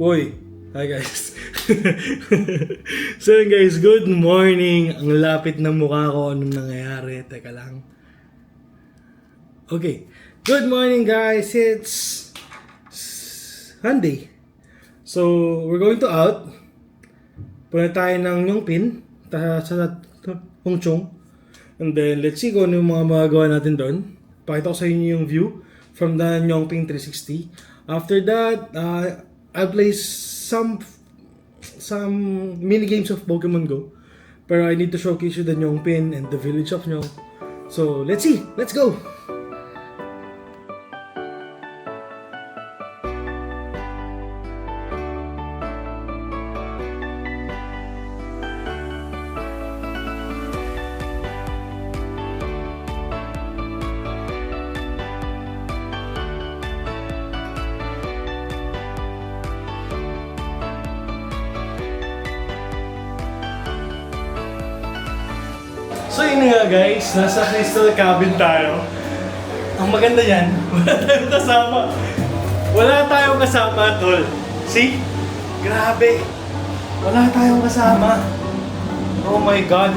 Uy, hi guys. So yun guys, good morning. Ang lapit ng mukha ko, anong nangyayari? Teka lang. Okay, good morning guys. It's Sunday. So, we're going to out. Punta tayo ng Yongpin sa Hongchong. And then, let's see kung ano yung mga magagawa natin doon. Pakita ko sa inyo yung view from the Yongping 360. After that, I'll play some mini games of Pokemon Go. Pero I need to showcase you the Yongpin and the village of Nyong. So, let's see. Let's go! So yun nga guys, nasa Crystal Cabin tayo. Ang maganda yan, wala tayong kasama. Wala tayong kasama, tol. See? Grabe. Wala tayong kasama. Oh my God.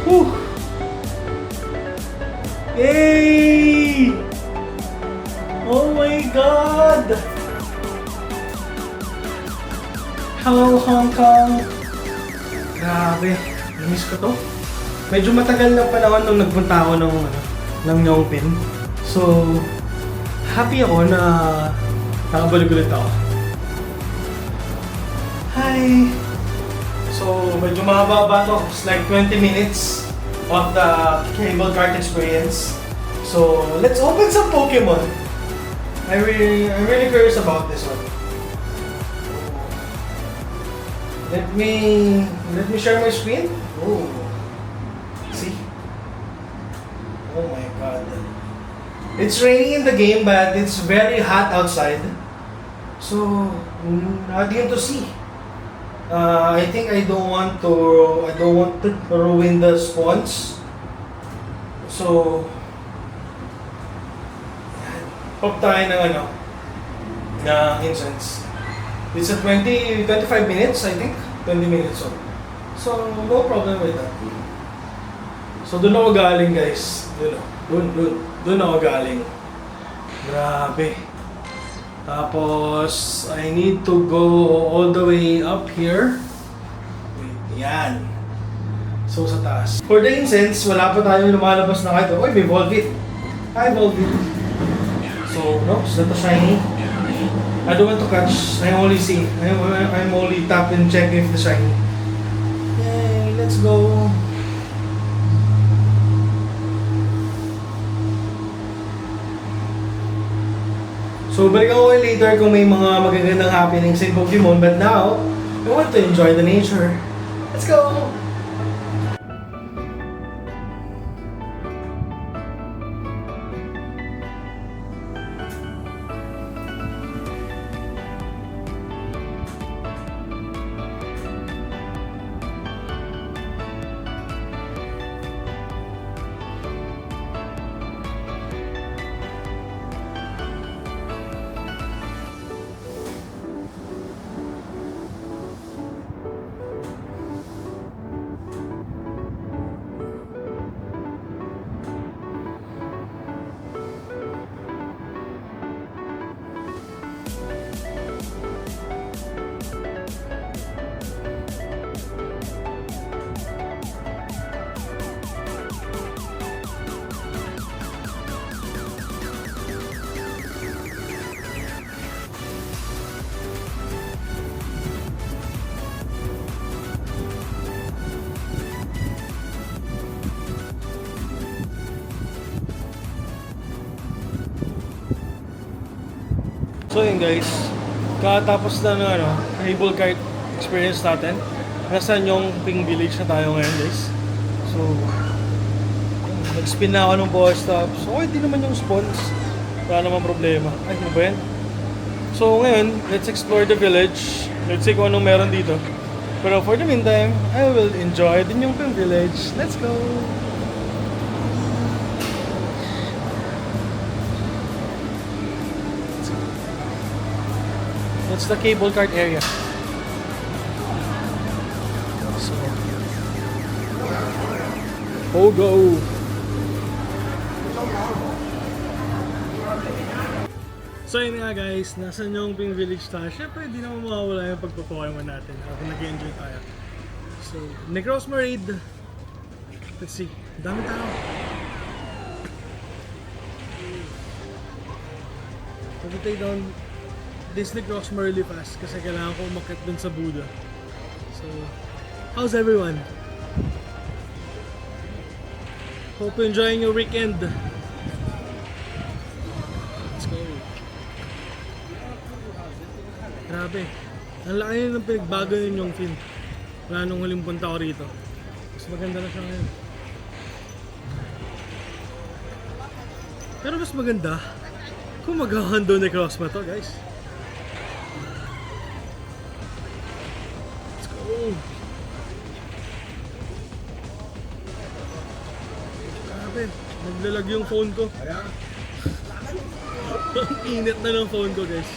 Whew. Yay! Oh my God! Hello, Hong Kong! Grabe. Namiss ko to. Medyo matagal na panahon nung nagpunta ako ng Yongpin. So, happy ako na nakabalik ulit ako. Hi! So, medyo mahaba to. It's like 20 minutes of the cable cart experience. So, let's open some Pokemon. I'm really curious about this one. Let me share my screen. Oh. See? Oh my God. It's raining in the game, but it's very hot outside. So, nothing to see. I think I don't want to ruin the spawns. So, pop tayo ng incense. It's a 25 minutes, I think. 20 minutes old. So, no problem with that. So, doon ako galing, guys. Doon ako galing. Grabe. Tapos, I need to go all the way up here. Wait, yan. So, sa taas. For the incense, wala pa tayong lumalabas na kahit. Uy, may Volbeat. Hi, Volbeat. So, no, it's not a shiny. I don't want to catch. I'm only tap and check if the shiny. Yay, let's go. So, balikan ko later kung may mga magagandang happenings in Pokemon. But now, I want to enjoy the nature. Let's go! So yun guys, katapos na ng cable cart experience natin. Nasa Yongping Village na tayo ngayon guys. So, nag-spin na ako ng ball stop. So, okay, di naman yung spawns. Wala naman problema. Ay, ano ba yan? So ngayon, let's explore the village. Let's see kung anong meron dito. Pero for the meantime, I will enjoy the Yongping Village. Let's go! That's the cable cart area. So, Pogo! So yun nga guys, nasa Nyongping Village tayo. Siyempre, hindi naman mawawala yung pagpo-Pokemon natin habang nag-enjoy tayo. So, Necros Marade. Let's see. Dami tao. Pag-take down this Necros really fast kasi kailangan ko umakyat dun sa Buddha. So, how's everyone? Hope you're enjoying your weekend. Let's go. Grabe. Ang laki yun ng pinagbago yun yung film. Wala nung huling punta ko rito. Mas maganda na siya ngayon. Pero mas maganda kung mag-hando na cross pa to, guys. Let's go. Grabe. Naglalag yung phone ko. Ang init na ng phone ko, guys.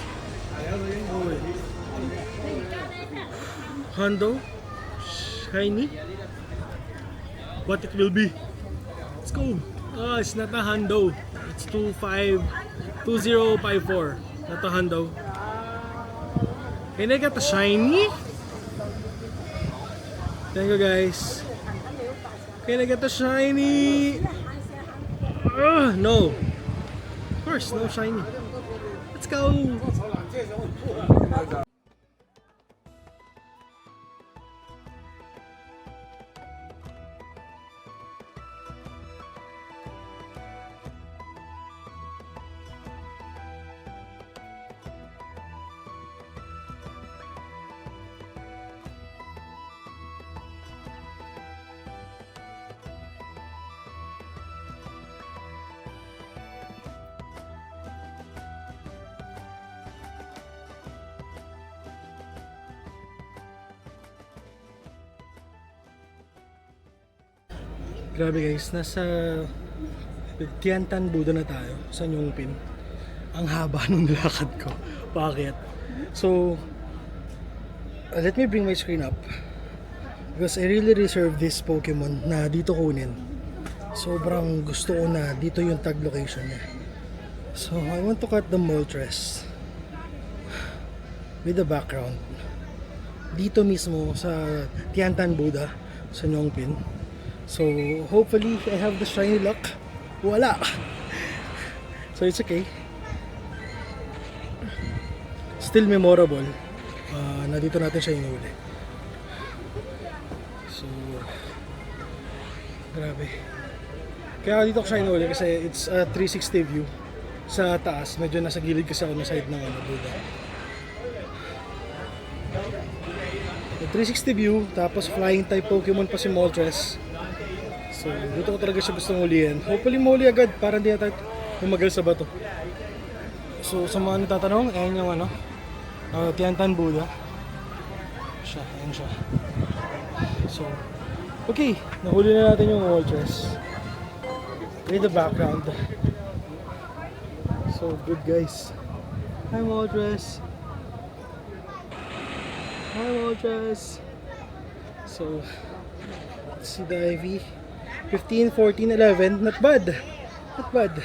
Hando, shiny. What it will be? Let's go. Oh, it's not a Hando. It's 2054. Not a Hando. And I got the shiny. Thank you guys. Can I get the shiny? No. Of course, no shiny. Let's go. Grabe guys, nasa Tiantan Buddha na tayo sa Nyongpin. Ang haba nung lakad ko. Bakit? So, let me bring my screen up. Because I really reserve this Pokemon na dito kunin. Sobrang gusto ko na dito yung tag location niya. So, I want to cut the Moltres with the background. Dito mismo sa Tiantan Buddha sa Nyongpin. So, hopefully, I have the shiny luck. Wala! So, it's okay. Still memorable. Na dito natin siya inuli. So, grabe. Kaya dito ko siya inuli kasi it's a 360 view. Sa taas, medyo nasa gilid kasi ako na side ng Buddha. 360 view, tapos flying type Pokemon pa si Moltres. So, dito ko talaga siya gustong ulihin. Hopefully mahuli agad para hindi natin umagal sa bato. So, sa mga natatanong, ayan yung Tiantan Buddha. Siya, ayan siya. So, okay. Nahuli na natin yung Moltres. With the background. So, good guys. Hi Moltres. Hi Moltres. So, let's see the IV. 15, 14, 11. Not bad. Not bad.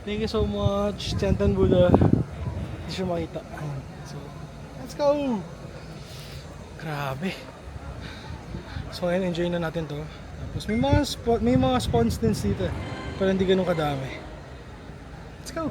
Thank you so much, Tiantan Buddha. Hindi siya makita. So, let's go! Grabe. So, ngayon enjoy na natin to. Tapos may mga spawns din dito. Pero hindi ganun kadami. Let's go!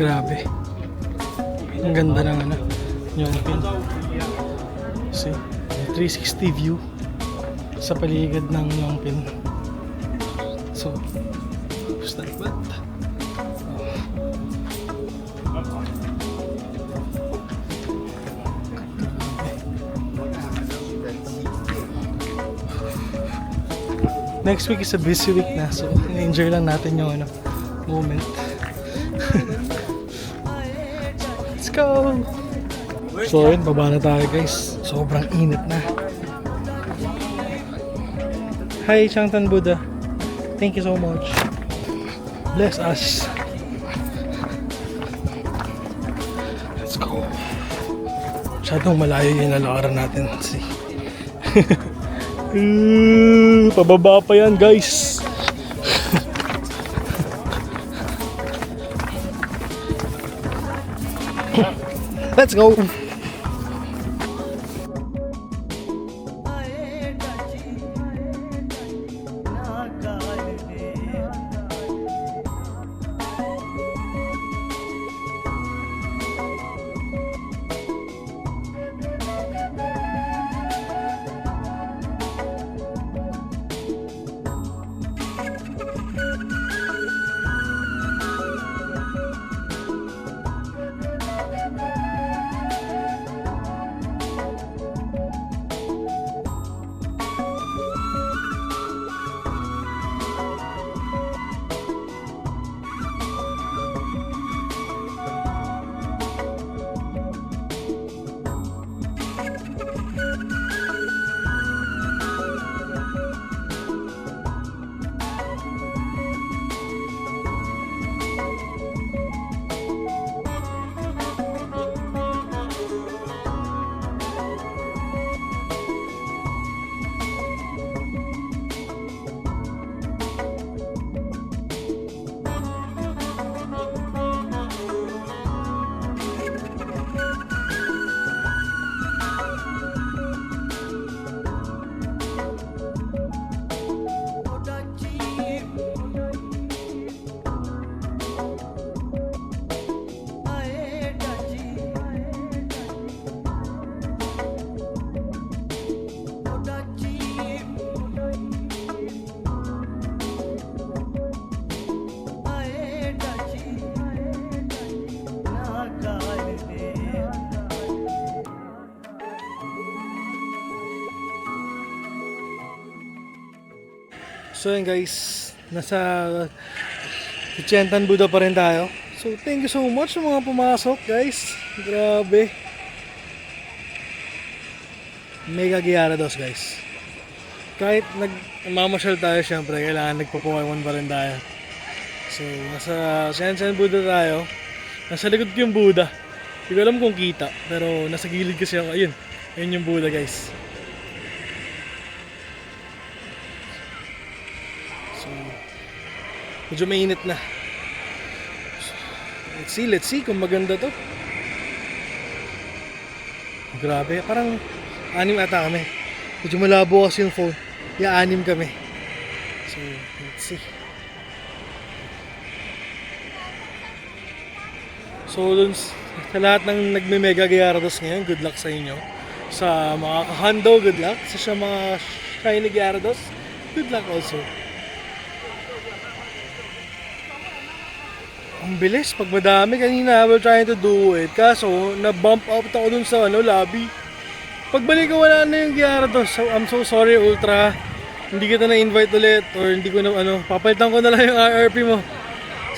Grabe. Ang ganda ng ano, Yongpin. See, 360 view sa paligid ng Yongpin. So, who's that bad? Next week is a busy week na, so enjoy lang natin yung ano, moment. Let's go! So yun, baba na tayo guys. Sobrang init na. Hi Changtan Buddha. Thank you so much. Bless us. Let's go. Masyadong malayo yung nalakaran natin. Let's see. Pababa pa yan guys. Let's go. So yun guys, nasa Changtan Buddha pa rin tayo. So thank you so much sa mga pumasok guys. Grabe. Mega Gyarados guys. Kahit nagmamasyal tayo syempre, kailangan nagpo-Pokemon pa rin tayo. So nasa Changtan Buddha tayo. Nasa likod ko yung Buddha. Hindi ko alam kung kita, pero nasa gilid kasi ako. Ayun, ayun yung Buddha guys. Medyo mainit na. Let's see kung maganda to. Grabe, parang 6 ata kami. Medyo malabo kasi yung phone. Kaya 6 kami. So, let's see. So, dun sa lahat ng nagme-Mega Gyarados ngayon, good luck sa inyo. Sa mga kahando, good luck. Sa mga shiny Gyarados, good luck also. Ang bilis, pag madami kanina, we're trying to do it. Kaso, na-bump out ako dun sa lobby. Pagbalik ko, wala na yung Gyarados. So, I'm so sorry, Ultra. Hindi kita na-invite ulit. Or hindi ko na, papalitan ko na lang yung RRP mo.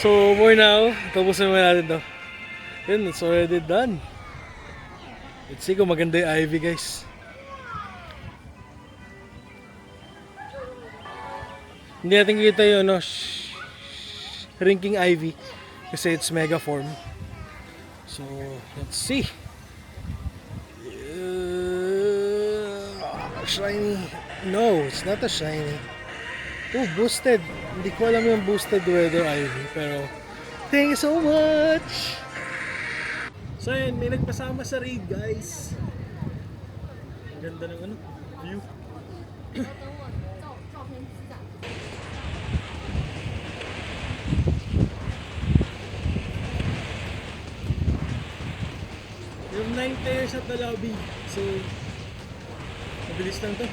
So, for now, tapusin mo natin to. Yun, it's already done. Let's see kung maganda yung Ivy, guys. Hindi natin kita yung, Rinking Ivy. Kasi it's mega form. So, let's see. Shiny. No, it's not a shiny. Oh, boosted. Hindi ko alam yung boosted weather Ivy. Pero, thank you so much! So yun, may nagpasama sa raid guys. Ang ganda ng view. players at the lobby. So, mabilis lang to.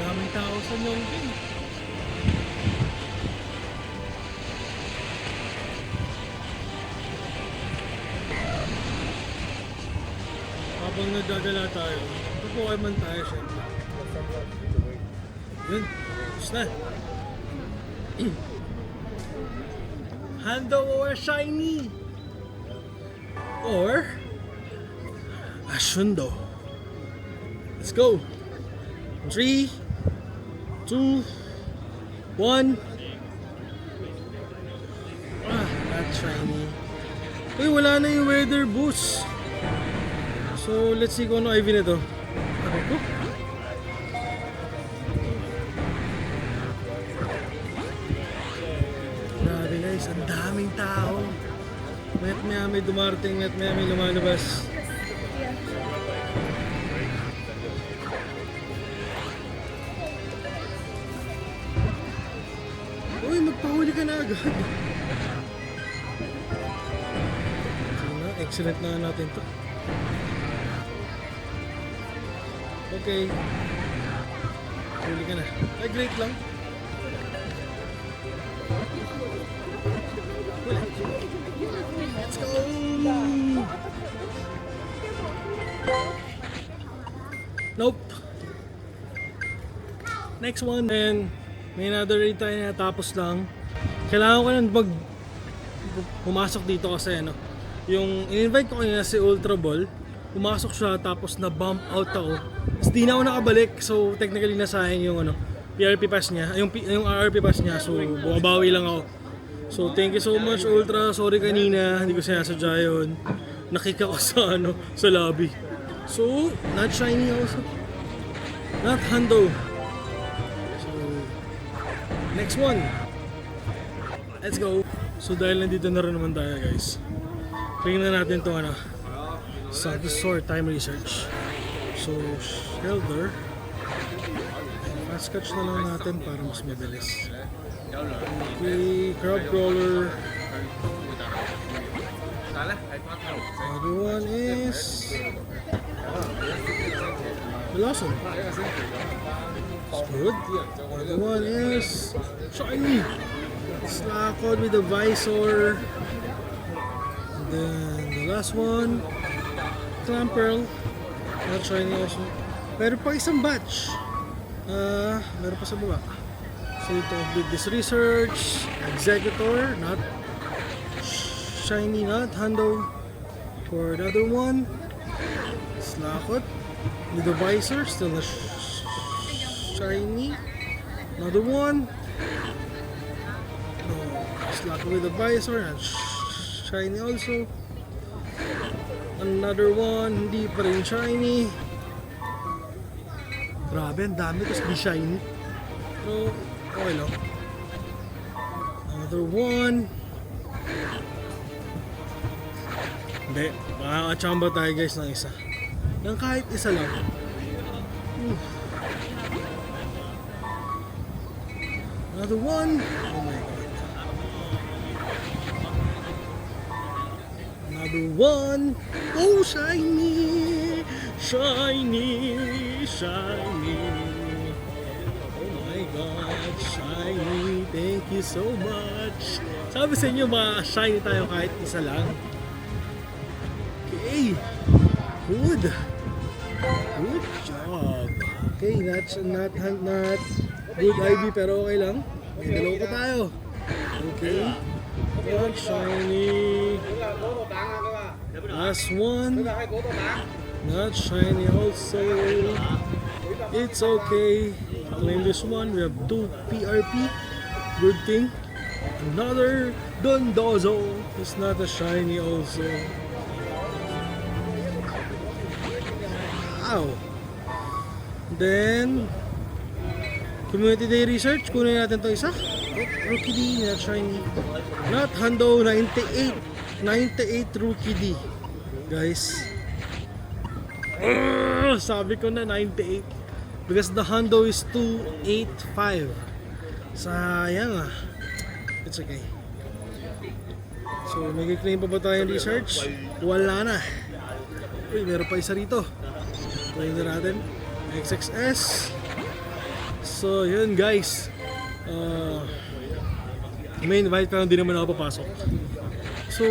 Daming tao sa Yongping. Habang nagagala tayo, tupukan man tayo syempre. Yun, tapos na. Hando or shiny? Or Ashundo. Let's go. 3, 2, 1. Not shiny. Uy, wala na yung weather boost. So, let's see kung ano IV na to. Ako? Grabe guys, ang daming tao. Mayat maya may dumarating, mayat maya may lumalabas. Uy, magpahuli ka na agad. Sige na, excellent na natin to. Okay. Huli ka na. Ay, great lang. Huli. Let's go! Nope. Next one. And may another raid tayo na tapos lang. Kailangan ko nang pumasok dito kasi ano. Yung in-invite ko kanina si Ultra Ball. Pumasok siya tapos na-bump out ako. Tapos di na ako nakabalik. So technically nasayang yung ano, PRP pass niya, yung RRP pass niya. So bumabawi lang ako. So thank you so much Ultra. Sorry kanina, hindi ko sinasadya yun. Nakika ko sa ano, sa lobby. So not shiny also. Not Hando. So next one. Let's go. So dahil nandito na rin naman tayo guys. Tingnan natin tong ano. So, this sort time research. So, shelter. Fast catch na lang natin para mas mabilis. Okay, crab crawler. Other one is Blossom. That's good. Other one is shiny. Slackod with the visor. And then the last one. Clam Pearl, not shiny also. Meron pa isang batch. Meron pa sa baba. So ito, with this research, Executor, not shiny, not Hando. For another one, Slakot, with the visor, still not shiny. Another one, no, Slakot with the visor, not shiny also. Another one, hindi pa rin shiny. Grabe, ang dami kasi di shiny. Pero, okay lang. Another one. Hindi, makakachamba tayo guys ng isa. Yung kahit isa lang. Another one. Oh my god. Another one. Oh, shiny! Shiny! Shiny! Oh my god, shiny! Thank you so much! Sabi sa inyo, shiny tayo kahit isa lang. Okay! Good! Good job! Okay, not good IV pero okay lang. May dalawa pa tayo. Okay. Not shiny. Last one. Not shiny also. It's okay. Claim this one. We have 2 PRP. Good thing. Another Dondozo. It's not a shiny also. Wow. Then Community Day Research. Kunin natin to isa. Rookie D, not shiny. Not Hundo, 98. 98 Rookie D. Guys. Sabi ko na 98. Because the Hundo is 285. Sayang ah. It's okay. So, may claim pa ba tayong research? Wala na. Uy, meron pa isa rito. Claim na natin. XXS. So, yun guys. May invite pero hindi naman ako papasok. So,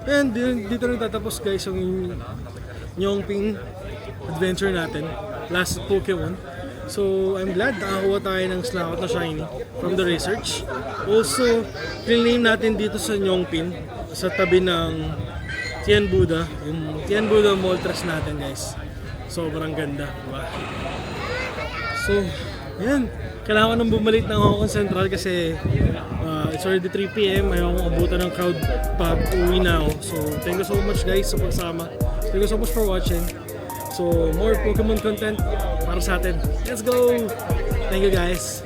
yan, dito rin tatapos guys yung Nyongping adventure natin. Last Pokemon. So, I'm glad nakakuha tayo ng Slakout na shiny from the research. Also, claim natin dito sa Nyongpin sa tabi ng Tien Buddha. Yung Tien Buddha Moltres natin guys. Sobrang ganda. Diba? So, yan. Kailangan ko nang bumalik ng Hong Kong Central kasi it's already 3 PM. Ayaw kong abutan ng crowd pa uwi na ako. So, thank you so much guys sa pagsama. Thank you so much for watching. So, more Pokemon content para sa atin. Let's go! Thank you guys!